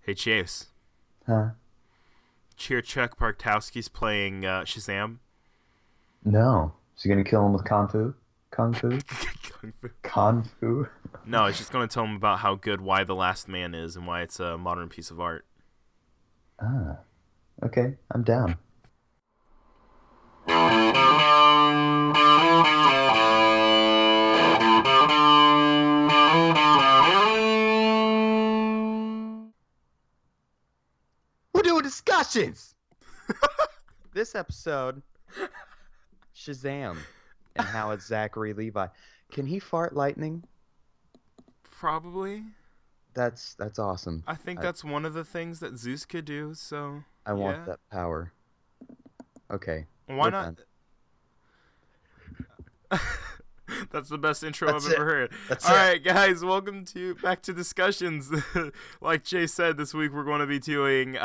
Hey Chase, Huh? Chuck Bartowski's playing Shazam. No. Is he gonna kill him with Kung Fu? Kung Fu? Kung Fu. Kung Fu? No, it's just going to tell him about how good Y the Last Man is and why it's a modern piece of art. Ah, okay. I'm down. We're doing discussions. This episode, Shazam, and how it's Zachary Levi. Can he fart lightning? Probably. That's awesome. I think I that's one of the things that Zeus could do, so I want yeah. that power. Okay, Why we're not? done. That's the best intro I've That's it. ever heard. That's All it. right, guys, welcome to back to discussions. Like Jay said, this week we're going to be talking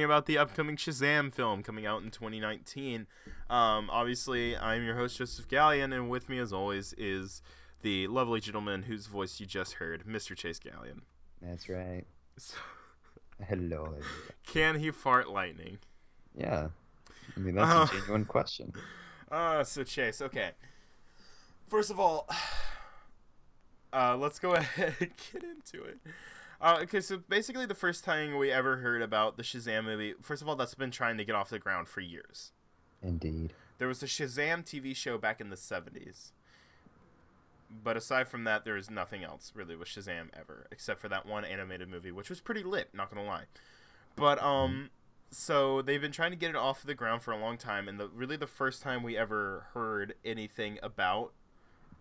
about the upcoming Shazam film coming out in 2019. Obviously, I'm your host Joseph Gallion, and with me, as always, is the lovely gentleman whose voice you just heard, Mr. Chase Gallion. That's right. So, Hello. Everybody. can he fart lightning? Yeah. I mean, that's a genuine question. So Chase, okay. First of all, let's go ahead and get into it. Okay, so basically the first time we ever heard about the Shazam movie, first of all, that's been trying to get off the ground for years. Indeed. There was a Shazam TV show back in the 70s. But aside from that, there is nothing else really with Shazam ever, except for that one animated movie, which was pretty lit, not gonna lie. But, so they've been trying to get it off the ground for a long time, and the first time we ever heard anything about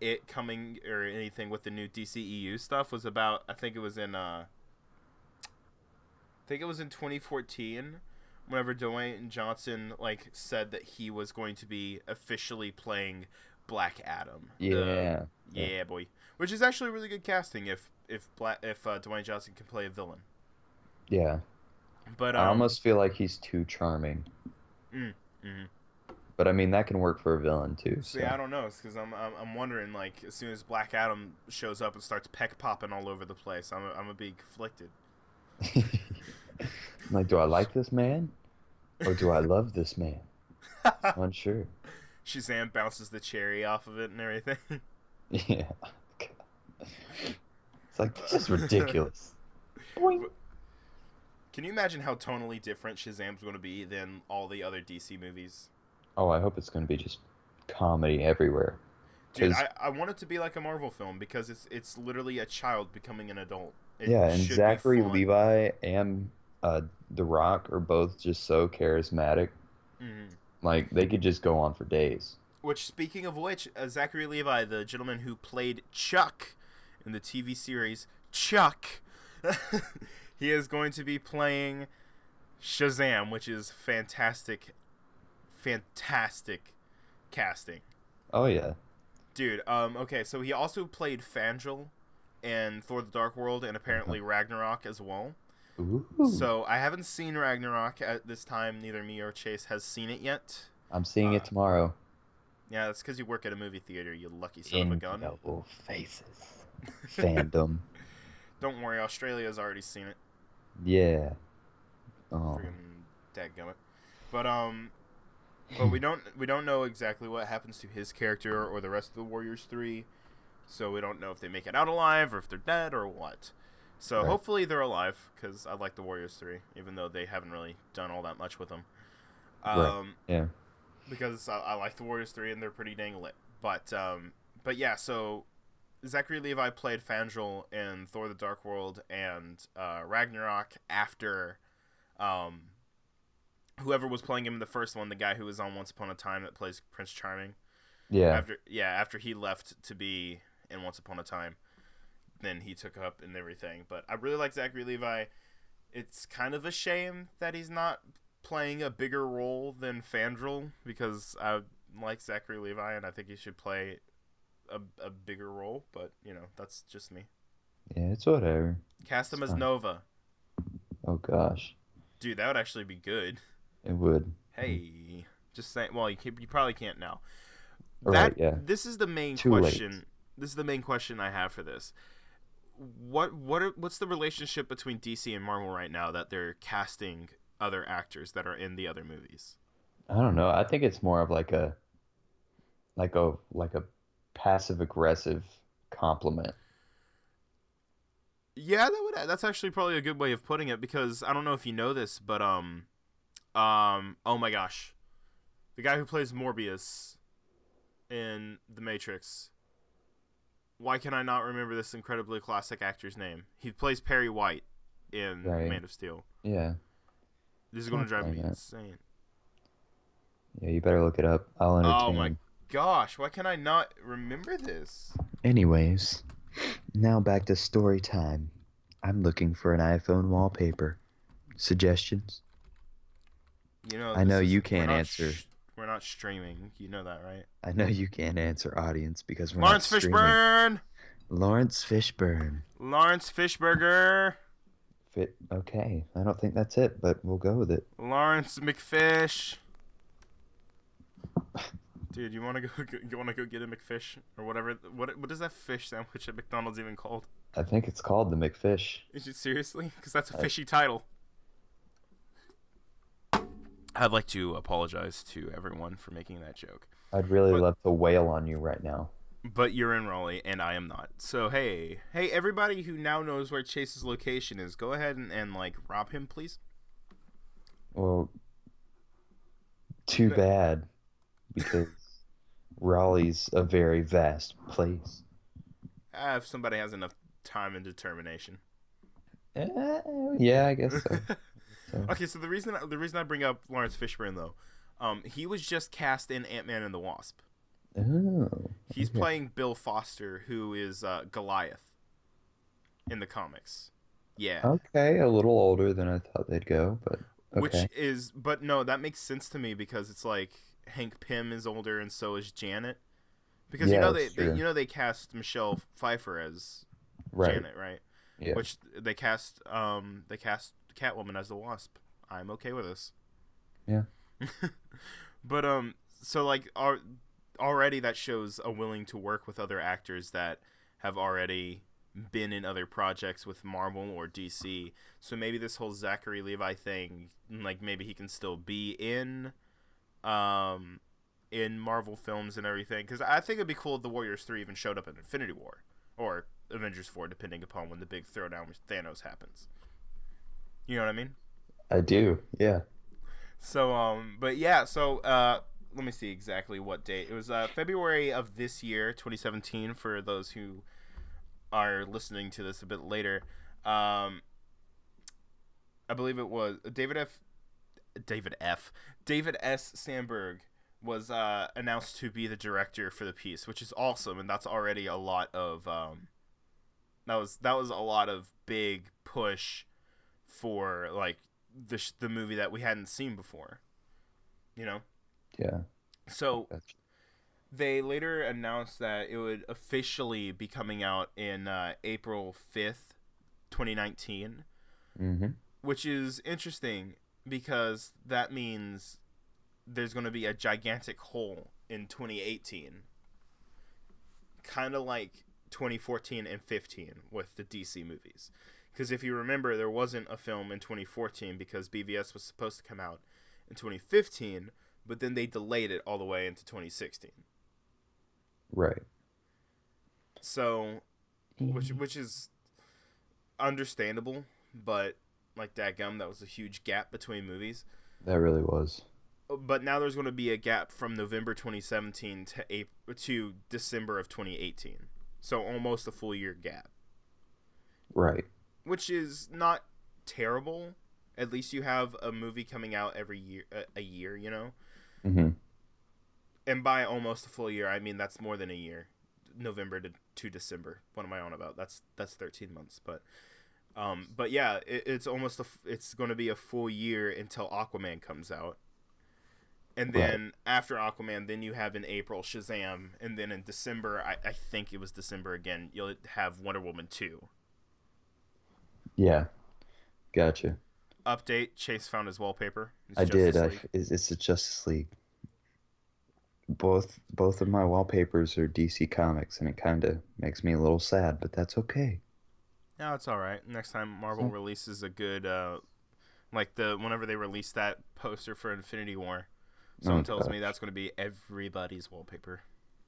it coming or anything with the new DCEU stuff was about, I think it was in 2014 whenever Dwayne Johnson said that he was going to be officially playing Black Adam. Yeah. Yeah, boy. Which is actually really good casting if Dwayne Johnson can play a villain. Yeah. But I almost feel like he's too charming. Mm-hmm. But I mean, that can work for a villain too. See, So. I don't know, because I'm wondering, as soon as Black Adam shows up and starts peck popping all over the place, I'm gonna be conflicted. Like, do I like this man? Or do I love this man? I'm unsure. Shazam bounces the cherry off of it and everything. Yeah. It's like, this is ridiculous. Boing. Can you imagine how tonally different Shazam's going to be than all the other DC movies? Oh, I hope it's going to be just comedy everywhere. Dude, I want it to be like a Marvel film because it's literally a child becoming an adult. It Yeah, and should Zachary be fun. Levi and The Rock are both just so charismatic. Mm-hmm. Like, they could just go on for days. Which, speaking of which, Zachary Levi, the gentleman who played Chuck in the TV series Chuck, he is going to be playing Shazam, which is fantastic casting. Oh, yeah. Dude, okay, so he also played Fandral in Thor the Dark World and apparently Ragnarok as well. Ooh. So I haven't seen Ragnarok at this time. Neither me or Chase has seen it yet. I'm seeing it tomorrow. Yeah, that's because you work at a movie theater, you lucky son of a gun. Indelible faces. Fandom. Don't worry, Australia's already seen it. Yeah. Oh. Friggin' dadgummit. But we don't know exactly what happens to his character or the rest of the Warriors 3. So we don't know if they make it out alive or if they're dead or what. So Right. hopefully they're alive, because I like the Warriors 3, even though they haven't really done all that much with them. Right. Yeah. Because I like the Warriors 3 and they're pretty dang lit. But yeah, so Zachary Levi played Fandral in Thor the Dark World and Ragnarok after whoever was playing him in the first one, the guy who was on Once Upon a Time that plays Prince Charming. Yeah. After he left to be in Once Upon a Time, then he took up and everything. But I really like Zachary Levi. It's kind of a shame that he's not playing a bigger role than Fandral, because I like Zachary Levi and I think he should play a bigger role, but that's just me. Yeah, it's whatever. Cast him It's as fine. Nova. Oh, gosh. Dude, that would actually be good. It would. Hey, just saying. Well, you probably can't now. Right, yeah. This is the main Too late. question. This is the main question I have for this. what's the relationship between DC and Marvel right now that they're casting other actors that are in the other movies? I don't know. I think it's more of like a passive aggressive compliment. Yeah, that's actually probably a good way of putting it, because I don't know if you know this, but oh my gosh, the guy who plays Morbius in The Matrix. Why can I not remember this incredibly classic actor's name? He plays Perry White in Right. Man of Steel. Yeah. This is going to drive me Can't blame it. insane. Yeah, you better look it up. I'll Oh entertain. my gosh, why can I not remember this? Anyways, now back to story time. I'm looking for an iPhone wallpaper. Suggestions? You know, I know this is you can't answer. We're not streaming. You know that, right? I know you can't answer, audience, because we're not Lawrence streaming. Fishburne. Lawrence Fishburne. Lawrence Fishburger. Okay, I don't think that's it, but we'll go with it. Lawrence McFish. Dude, you want to go get a McFish or whatever? What is that fish sandwich at McDonald's even called? I think it's called the McFish. Is it seriously? Because that's a fishy title. I'd like to apologize to everyone for making that joke. I'd really love to wail on you right now. But you're in Raleigh, and I am not. So, hey, everybody who now knows where Chase's location is, go ahead and like, rob him, please. Well, too bad, because Raleigh's a very vast place. If somebody has enough time and determination. Yeah, I guess so. Okay, so the reason I bring up Lawrence Fishburne, though, he was just cast in Ant-Man and the Wasp. Oh. He's playing Bill Foster, who is Goliath in the comics. Yeah. Okay, a little older than I thought they'd go, but okay. But no, that makes sense to me, because it's like Hank Pym is older and so is Janet. Because Yeah, they cast Michelle Pfeiffer as Right. Janet, right? Yeah. Which they cast Catwoman as the Wasp. I'm okay with this. Yeah. But so like already that shows a willing to work with other actors that have already been in other projects with Marvel or DC. So maybe this whole Zachary Levi thing, like maybe he can still be in Marvel films and everything, because I think it'd be cool if the Warriors 3 even showed up in Infinity War or Avengers 4, depending upon when the big throwdown with Thanos happens. You know what I mean? I do. Yeah. So but yeah, so let me see exactly what date. It was February of this year, 2017, for those who are listening to this a bit later. I believe it was David S. Sandberg was announced to be the director for the piece, which is awesome, and that's already a lot of that was a lot of big push for like the movie that we hadn't seen before, you know. Yeah. So they later announced that it would officially be coming out in April 5th, 2019, which is interesting because that means there's going to be a gigantic hole in 2018, kind of like 2014 and 15 with the DC movies. Because if you remember, there wasn't a film in 2014 because BVS was supposed to come out in 2015, but then they delayed it all the way into 2016. Right. So, which is understandable, but like dadgum, that was a huge gap between movies. That really was. But now there's going to be a gap from November 2017 to December of 2018. So almost a full year gap. Right. Which is not terrible. At least you have a movie coming out every year, a year, you know? Mm-hmm. And by almost a full year, I mean that's more than a year. November to December. What am I on about? That's 13 months. But yeah, it's almost it's going to be a full year until Aquaman comes out. And then after Aquaman, then you have in April Shazam, and then in December, I think it was December again, you'll have Wonder Woman 2. Yeah. Gotcha. Update, Chase found his wallpaper. I did. It's the Justice League. Both of my wallpapers are DC Comics, and it kind of makes me a little sad, but that's okay. Yeah, it's all right. Next time Marvel releases a good, like whenever they release that poster for Infinity War, someone tells me gosh. that's going to be everybody's wallpaper.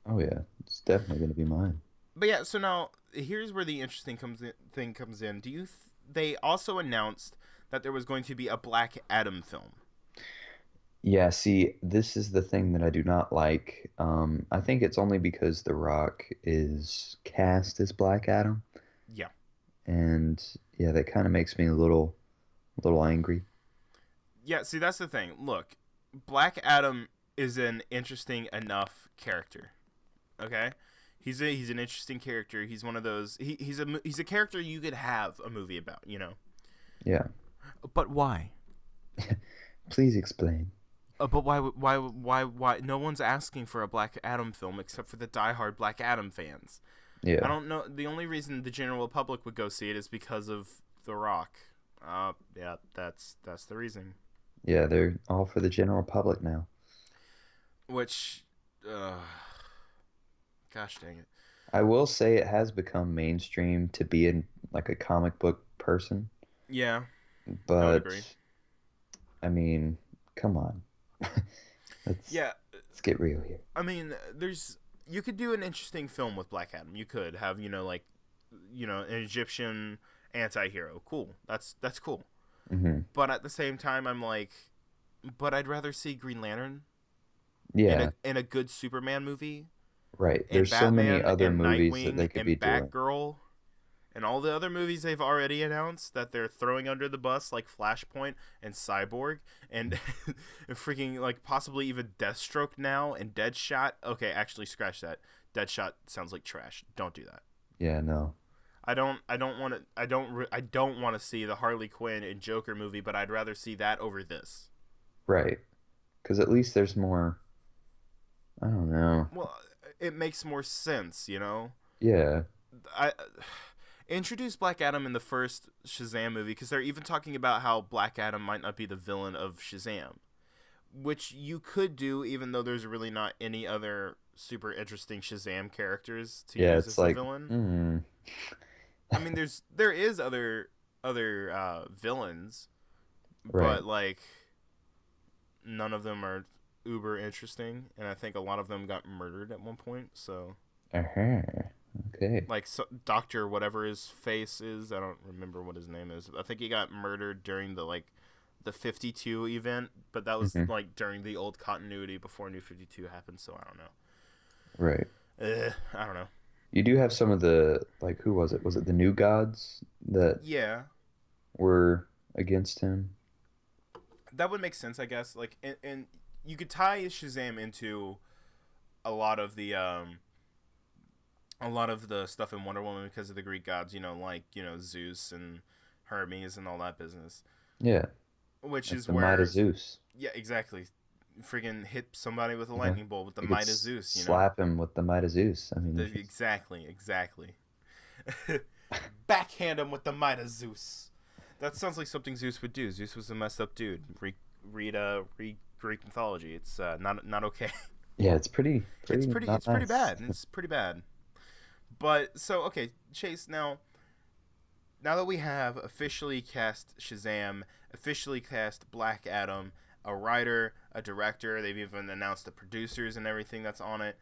Oh yeah, it's definitely gonna be mine. But yeah, so now here's where the interesting thing comes in. They also announced that there was going to be a Black Adam film. Yeah, see, this is the thing that I do not like. I think it's only because The Rock is cast as Black Adam, Yeah. and yeah, that kind of makes me a little angry. Yeah, see that's the thing. Look, Black Adam is an interesting enough character. Okay? He's an interesting character. He's one of those he's a character you could have a movie about, you know. Yeah, But why? please explain. But why? No one's asking for a Black Adam film except for the diehard Black Adam fans. I Yeah, don't know. The only reason the general public would go see it is because of The Rock. Yeah, that's the reason. yeah, they're all for the general public now. Which, gosh dang it. I will say it has become mainstream to be in like a comic book person, Yeah, I would but agree. I mean, come on. Let's Yeah, let's get real here. I mean, you could do an interesting film with Black Adam. You could have an Egyptian anti-hero. Cool. That's cool. Hmm. But at the same time, I'm like, but I'd rather see Green Lantern Yeah, in a good Superman movie, right. and There's so many Batman other and movies that they Nightwing could be and doing. Batgirl and all the other movies they've already announced that they're throwing under the bus, like Flashpoint and Cyborg and freaking like possibly even Deathstroke now and Deadshot. Okay, actually scratch that. Deadshot sounds like trash. Don't do that. Yeah, no. I don't want to see the Harley Quinn and Joker movie, but I'd rather see that over this. Right. Because at least there's more, I don't know. Well, it makes more sense, you know. Yeah. I introduced Black Adam in the first Shazam movie because they're even talking about how Black Adam might not be the villain of Shazam, which you could do even though there's really not any other super interesting Shazam characters to Yeah, use it's as the like, villain. mm, I mean, there is other villains, right. but like none of them are uber interesting, and I think a lot of them got murdered at one point. So Uh-huh. Okay. like Doctor whatever his face is, I don't remember what his name is. I think he got murdered during the 52 event, but that was Hmm. like during the old continuity before New 52 happened. So I don't know. Right. I don't know. You do have some of the, like, who was it? Was it the New Gods that Yeah, were against him? that would make sense, I guess. Like, and you could tie Shazam into a lot of the stuff in Wonder Woman because of the Greek gods. You know, like Zeus and Hermes and all that business. Yeah. Which Like is the Might where, of Zeus. yeah, exactly. Friggin' hit somebody with a You know, lightning bolt with the you could might of Zeus. You know, slap him with the Might of Zeus. I mean, exactly. Backhand him with the might of Zeus. That sounds like something Zeus would do. Zeus was a messed up dude. Read Greek mythology. It's not okay. yeah, it's pretty not It's pretty nice. bad. It's pretty bad. But so okay, Chase. Now that we have officially cast Shazam, officially cast Black Adam, a writer, a director, they've even announced the producers and everything that's on it.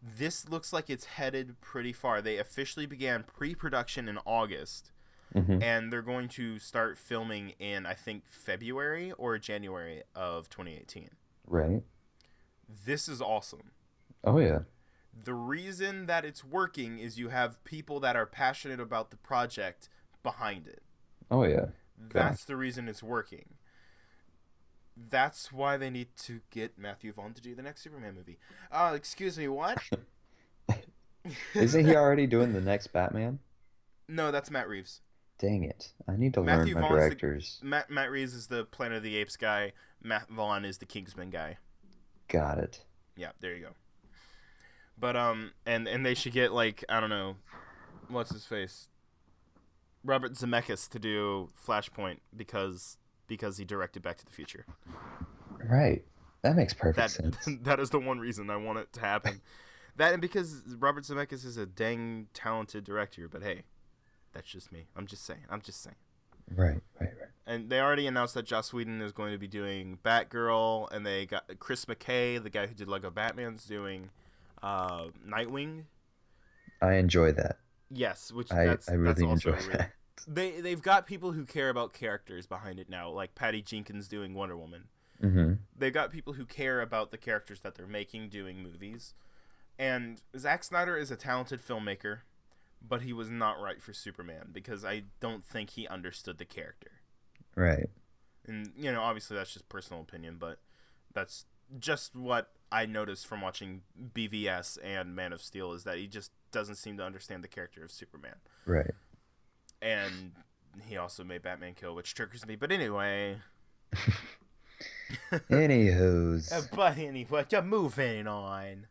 This looks like it's headed pretty far. They officially began pre-production in August, Hmm. and they're going to start filming in I think February or January of 2018. Right. This is awesome. Oh yeah. The reason that it's working is you have people that are passionate about the project behind it. Oh yeah. Gosh. That's the reason it's working. That's why they need to get Matthew Vaughn to do the next Superman movie. Excuse me, what? Isn't he already doing the next Batman? No, that's Matt Reeves. Dang it. I need to learn Matthew my Vaughn's directors. Matt Reeves is the Planet of the Apes guy. Matt Vaughn is the Kingsman guy. Got it. Yeah, there you go. But and they should get like I don't know, what's his face, Robert Zemeckis to do Flashpoint because he directed Back to the Future. Right. That makes perfect That sense. that is the one reason I want it to happen. That and because Robert Zemeckis is a dang talented director. But hey, That's just me. I'm just saying. Right. And they already announced that Joss Whedon is going to be doing Batgirl, and they got Chris McKay, the guy who did Lego Batman's, doing Nightwing. I enjoy that. Yes, which I that's really also enjoy really. that. They've got people who care about characters behind it now, like Patty Jenkins doing Wonder Woman. Mm-hmm. They've got people who care about the characters that they're making doing movies. And Zack Snyder is a talented filmmaker, but he was not right for Superman because I don't think he understood the character. Right. And, obviously that's just personal opinion, but that's just what I noticed from watching BVS and Man of Steel is that he just doesn't seem to understand the character of Superman. Right. And he also made Batman Kill, which triggers me. But anyway. Anywho's. But anyway, moving on.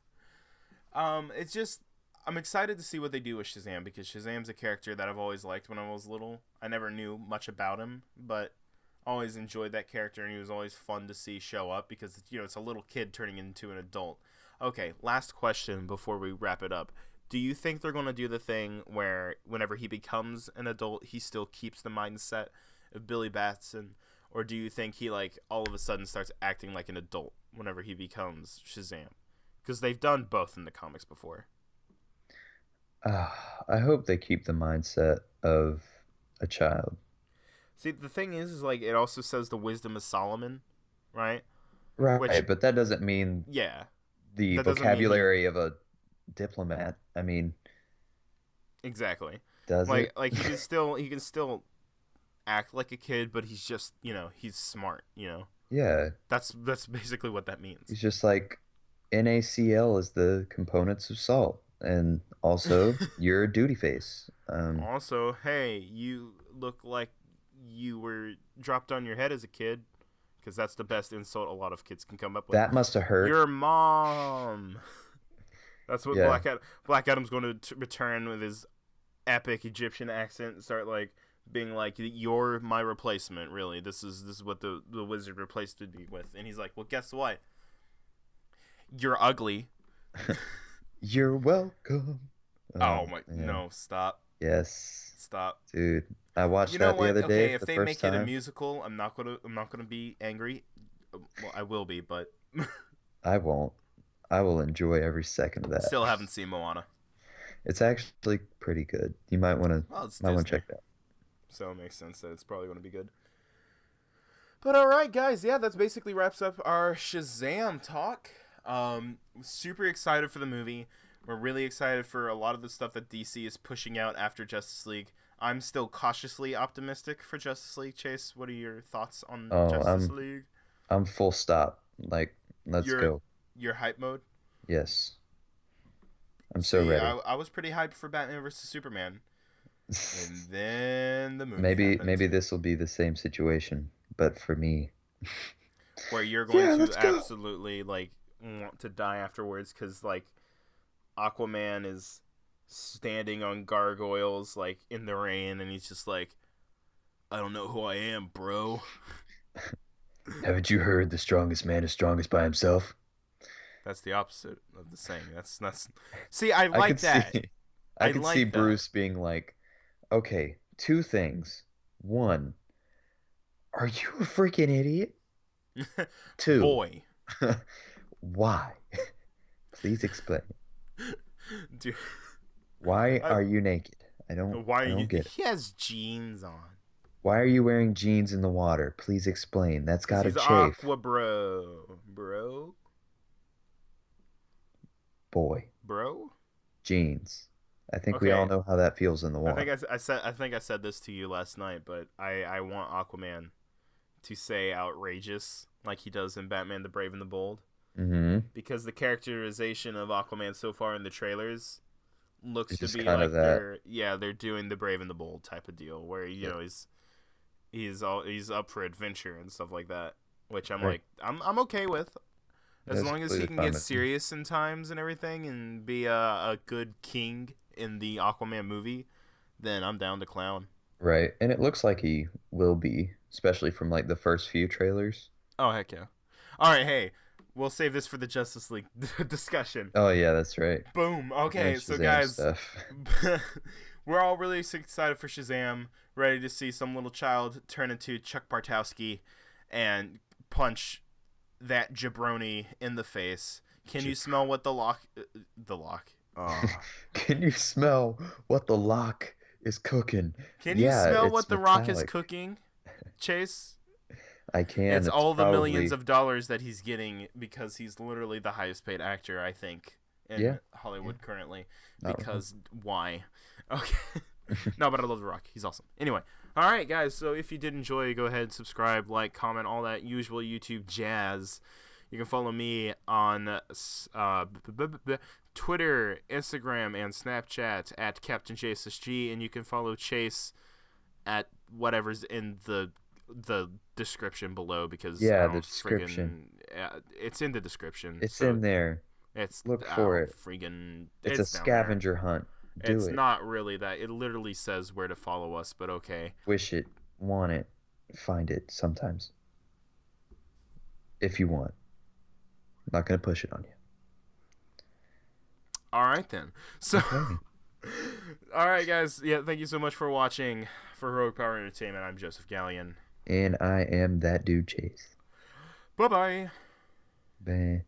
It's just, I'm excited to see what they do with Shazam, because Shazam's a character that I've always liked when I was little. I never knew much about him, but always enjoyed that character, and he was always fun to see show up because, it's a little kid turning into an adult. Okay, last question before we wrap it up. Do you think they're going to do the thing where whenever he becomes an adult, he still keeps the mindset of Billy Batson? Or do you think he, all of a sudden starts acting like an adult whenever he becomes Shazam? Because they've done both in the comics before. I hope they keep the mindset of a child. See, the thing is it also says the wisdom of Solomon, right? Right, but that doesn't mean yeah, the that doesn't vocabulary of a diplomat. I mean, exactly. Does it? He can still act like a kid, but he's just he's smart. Yeah. That's basically what that means. He's just like NaCl is the components of salt, and also your duty face. Also, hey, you look like you were dropped on your head as a kid, because that's the best insult a lot of kids can come up with. That must have hurt. Your mom. That's what Black Adam's going to return with his epic Egyptian accent and start being like, you're my replacement, really. This is what the wizard replaced me with. And he's like, well, guess what? You're ugly. You're welcome. Oh my, no, stop. Yes. Stop. Dude, I watched that the other day. Okay, if the they first make time. it a musical, I'm not gonna be angry. Well, I will be, but I won't. I will enjoy every second of that. Still haven't seen Moana. It's actually pretty good. You might want to check that. So it makes sense that it's probably going to be good. But all right, guys, that basically wraps up our Shazam talk. Super excited for the movie. We're really excited for a lot of the stuff that DC is pushing out after Justice League. I'm still cautiously optimistic for Justice League. Chase, what are your thoughts on Justice League? I'm full stop. Let's go. Your hype mode? Yes. I'm so ready. I was pretty hyped for Batman vs. Superman. And then the movie maybe this will be the same situation, but for me. Where you're going to absolutely, want to die afterwards because, Aquaman is standing on gargoyles, in the rain, and he's just like, I don't know who I am, bro. Haven't you heard the strongest man is strongest by himself? That's the opposite of the saying. That's see, I like that. I could see Bruce being like, okay, two things. One, are you a freaking idiot? Two, boy. Why? Please explain. Dude, why are you naked? I don't get it. He has jeans on. Why are you wearing jeans in the water? Please explain. That's gotta chafe. Aqua bro. Boy. Bro? Jeans. I think we all know how that feels in the water. I think I said this to you last night, but I want Aquaman to say outrageous like he does in Batman the Brave and the Bold. Mm-hmm. Because the characterization of Aquaman so far in the trailers looks to be like they're doing the Brave and the Bold type of deal where he's up for adventure and stuff like that, which I'm okay with. As long as he can get serious in times and everything and be a good king in the Aquaman movie, then I'm down to clown. Right, and it looks like he will be, especially from the first few trailers. Oh, heck yeah. All right, hey, we'll save this for the Justice League discussion. Oh, yeah, that's right. Boom. Okay, so guys, we're all really excited for Shazam, ready to see some little child turn into Chuck Bartowski and punch that jabroni in the face. Can you smell what the lock? Can you smell what the lock is cooking? Can you smell what the Rock is cooking, Chase? I can. It's all the millions of dollars that he's getting because he's literally the highest paid actor, I think, in Hollywood currently. Because why? Okay. No, but I love The Rock. He's awesome. Anyway, all right, guys. So if you did enjoy, go ahead, subscribe, like, comment, all that usual YouTube jazz. You can follow me on Twitter, Instagram, and Snapchat at Captain Chase SG, and you can follow Chase at whatever's in the description below because the description. It's in the description. It's in there. Look for it. It's a scavenger hunt. It's not really that. It literally says where to follow us, but okay. Wish it, want it, find it sometimes. If you want. I'm not going to push it on you. All right, then. So, all right, guys. Yeah, thank you so much for watching. For Heroic Power Entertainment, I'm Joseph Gallion. And I am that dude, Chase. Bye-bye. Bye.